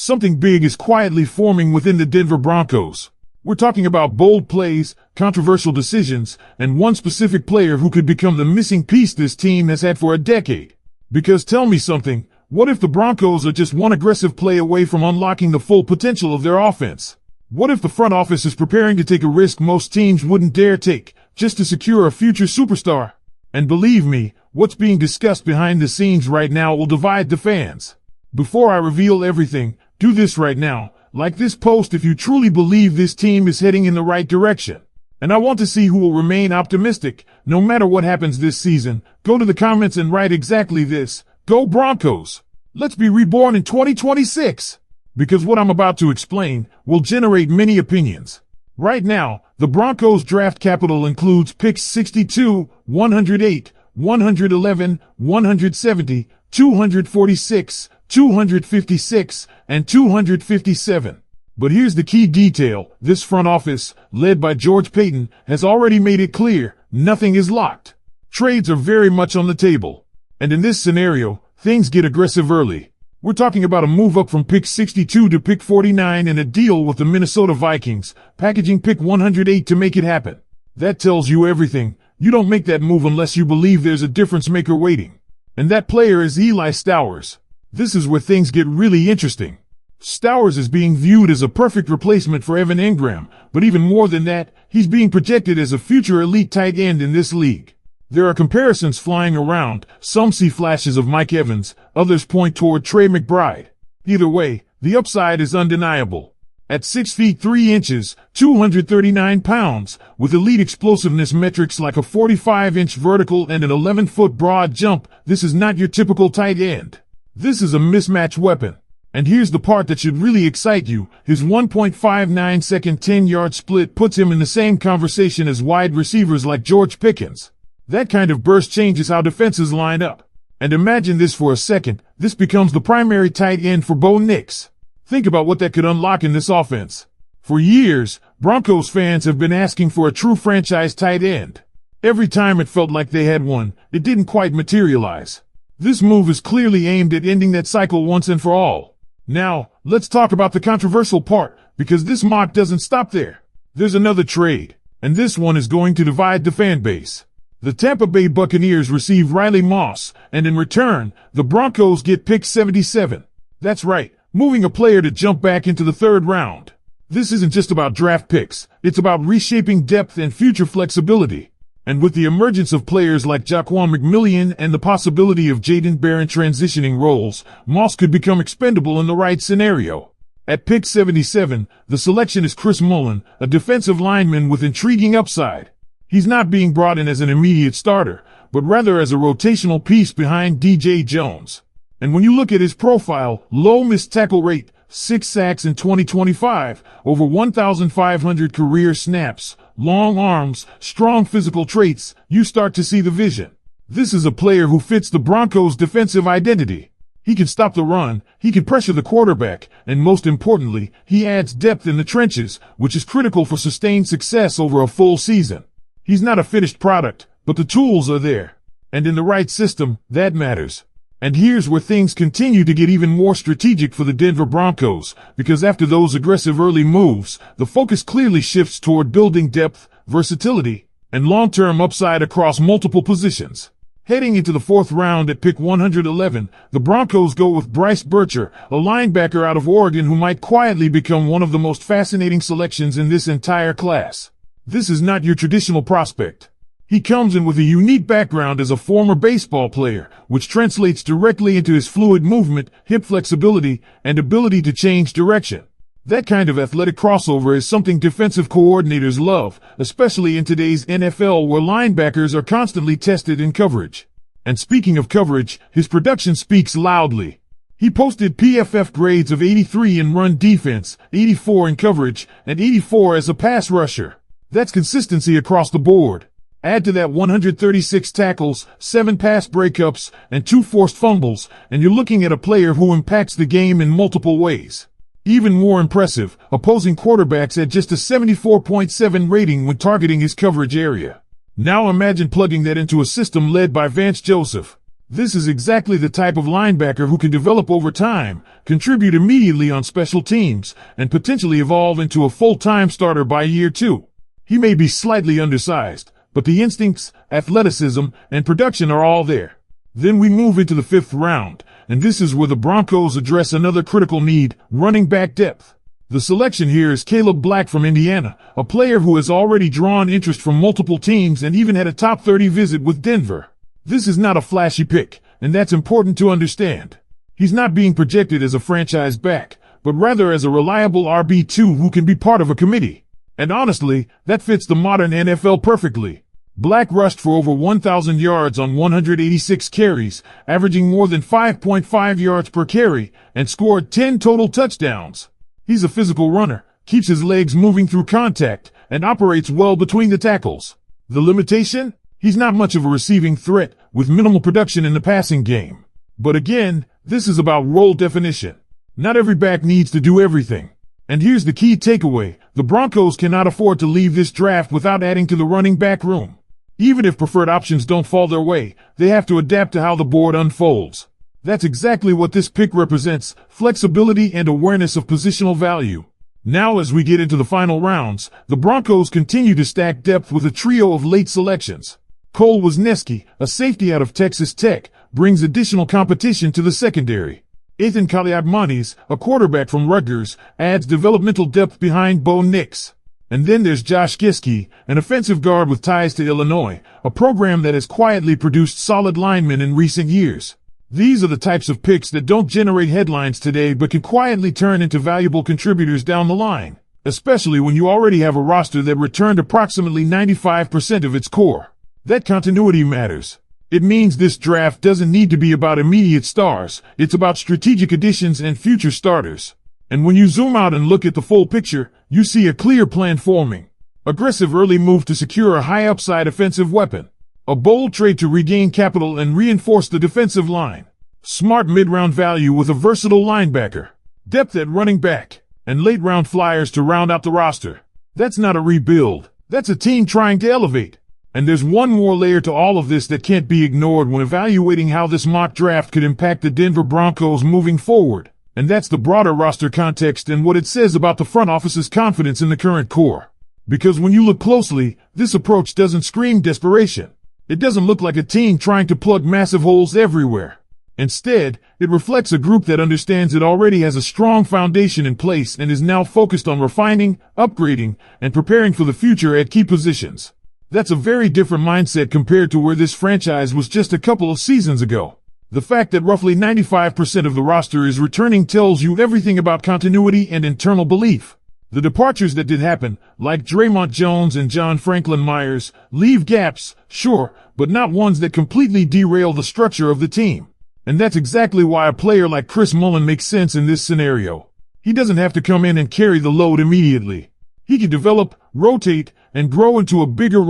something big is quietly forming within the Denver Broncos. We're talking about bold plays, controversial decisions, and one specific player who could become the missing piece this team has had for a decade. Because tell me something, what if the Broncos are just one aggressive play away from unlocking the full potential of their offense? What if the front office is preparing to take a risk most teams wouldn't dare take, just to secure a future superstar? And believe me, what's being discussed behind the scenes right now will divide the fans. Before I reveal everything, do this right now. Like this post if you truly believe this team is heading in the right direction. And I want to see who will remain optimistic, no matter what happens this season. Go to the comments and write exactly this. Go Broncos! Let's be reborn in 2026! Because what I'm about to explain will generate many opinions. Right now, the Broncos draft capital includes picks 62, 108, 111, 170, 246, 256, and 257. But here's the key detail. This front office, led by George Paton, has already made it clear, nothing is locked. Trades are very much on the table. And in this scenario, things get aggressive early. We're talking about a move up from pick 62 to pick 49 and a deal with the Minnesota Vikings, packaging pick 108 to make it happen. That tells you everything. You don't make that move unless you believe there's a difference maker waiting. And that player is Eli Stowers. This is where things get really interesting. Stowers is being viewed as a perfect replacement for Evan Engram, but even more than that, he's being projected as a future elite tight end in this league. There are comparisons flying around. Some see flashes of Mike Evans, others point toward Trey McBride. Either way, the upside is undeniable. At 6 feet 3 inches, 239 pounds, with elite explosiveness metrics like a 45-inch vertical and an 11-foot broad jump, this is not your typical tight end. This is a mismatch weapon. And here's the part that should really excite you. His 1.59 second 10-yard split puts him in the same conversation as wide receivers like George Pickens. That kind of burst changes how defenses line up. And imagine this for a second. This becomes the primary tight end for Bo Nix. Think about what that could unlock in this offense. For years, Broncos fans have been asking for a true franchise tight end. Every time it felt like they had one, it didn't quite materialize. This move is clearly aimed at ending that cycle once and for all. Now, let's talk about the controversial part, because this mock doesn't stop there. There's another trade, and this one is going to divide the fan base. The Tampa Bay Buccaneers receive Riley Moss, and in return, the Broncos get pick 77. That's right, moving a player to jump back into the third round. This isn't just about draft picks, it's about reshaping depth and future flexibility. And with the emergence of players like Jaquan McMillian and the possibility of Jaden Barron transitioning roles, Moss could become expendable in the right scenario. At pick 77, the selection is Chris Mullen, a defensive lineman with intriguing upside. He's not being brought in as an immediate starter, but rather as a rotational piece behind DJ Jones. And when you look at his profile, low missed tackle rate, 6 sacks in 2025, over 1,500 career snaps, long arms, strong physical traits, you start to see the vision. This is a player who fits the Broncos' defensive identity. He can stop the run, he can pressure the quarterback, and most importantly, he adds depth in the trenches, which is critical for sustained success over a full season. He's not a finished product, but the tools are there. And in the right system, that matters. And here's where things continue to get even more strategic for the Denver Broncos, because after those aggressive early moves, the focus clearly shifts toward building depth, versatility, and long-term upside across multiple positions. Heading into the fourth round at pick 111, the Broncos go with Bryce Bircher, a linebacker out of Oregon who might quietly become one of the most fascinating selections in this entire class. This is not your traditional prospect. He comes in with a unique background as a former baseball player, which translates directly into his fluid movement, hip flexibility, and ability to change direction. That kind of athletic crossover is something defensive coordinators love, especially in today's NFL where linebackers are constantly tested in coverage. And speaking of coverage, his production speaks loudly. He posted PFF grades of 83 in run defense, 84 in coverage, and 84 as a pass rusher. That's consistency across the board. Add to that 136 tackles, 7 pass breakups, and 2 forced fumbles, and you're looking at a player who impacts the game in multiple ways. Even more impressive, opposing quarterbacks had just a 74.7 rating when targeting his coverage area. Now imagine plugging that into a system led by Vance Joseph. This is exactly the type of linebacker who can develop over time, contribute immediately on special teams, and potentially evolve into a full-time starter by year 2. He may be slightly undersized, but the instincts, athleticism, and production are all there. Then we move into the 5th round, and this is where the Broncos address another critical need, running back depth. The selection here is Caleb Black from Indiana, a player who has already drawn interest from multiple teams and even had a top 30 visit with Denver. This is not a flashy pick, and that's important to understand. He's not being projected as a franchise back, but rather as a reliable RB2 who can be part of a committee. And honestly, that fits the modern NFL perfectly. Black rushed for over 1,000 yards on 186 carries, averaging more than 5.5 yards per carry, and scored 10 total touchdowns. He's a physical runner, keeps his legs moving through contact, and operates well between the tackles. The limitation? He's not much of a receiving threat, with minimal production in the passing game. But again, this is about role definition. Not every back needs to do everything. And here's the key takeaway. The Broncos cannot afford to leave this draft without adding to the running back room. Even if preferred options don't fall their way, they have to adapt to how the board unfolds. That's exactly what this pick represents, flexibility and awareness of positional value. Now as we get into the final rounds, the Broncos continue to stack depth with a trio of late selections. Cole Wisniewski, a safety out of Texas Tech, brings additional competition to the secondary. Ethan Kaliakmanis, a quarterback from Rutgers, adds developmental depth behind Bo Nix. And then there's Josh Giske, an offensive guard with ties to Illinois, a program that has quietly produced solid linemen in recent years. These are the types of picks that don't generate headlines today but can quietly turn into valuable contributors down the line, especially when you already have a roster that returned approximately 95% of its core. That continuity matters. It means this draft doesn't need to be about immediate stars, it's about strategic additions and future starters. And when you zoom out and look at the full picture, you see a clear plan forming. Aggressive early move to secure a high upside offensive weapon. A bold trade to regain capital and reinforce the defensive line. Smart mid-round value with a versatile linebacker. Depth at running back. And late-round flyers to round out the roster. That's not a rebuild. That's a team trying to elevate. And there's one more layer to all of this that can't be ignored when evaluating how this mock draft could impact the Denver Broncos moving forward. And that's the broader roster context and what it says about the front office's confidence in the current core. Because when you look closely, this approach doesn't scream desperation. It doesn't look like a team trying to plug massive holes everywhere. Instead, it reflects a group that understands it already has a strong foundation in place and is now focused on refining, upgrading, and preparing for the future at key positions. That's a very different mindset compared to where this franchise was just a couple of seasons ago. The fact that roughly 95% of the roster is returning tells you everything about continuity and internal belief. The departures that did happen, like Draymond Jones and John Franklin Myers, leave gaps, sure, but not ones that completely derail the structure of the team. And that's exactly why a player like Chris Mullin makes sense in this scenario. He doesn't have to come in and carry the load immediately. He can develop, rotate, and grow into a bigger role.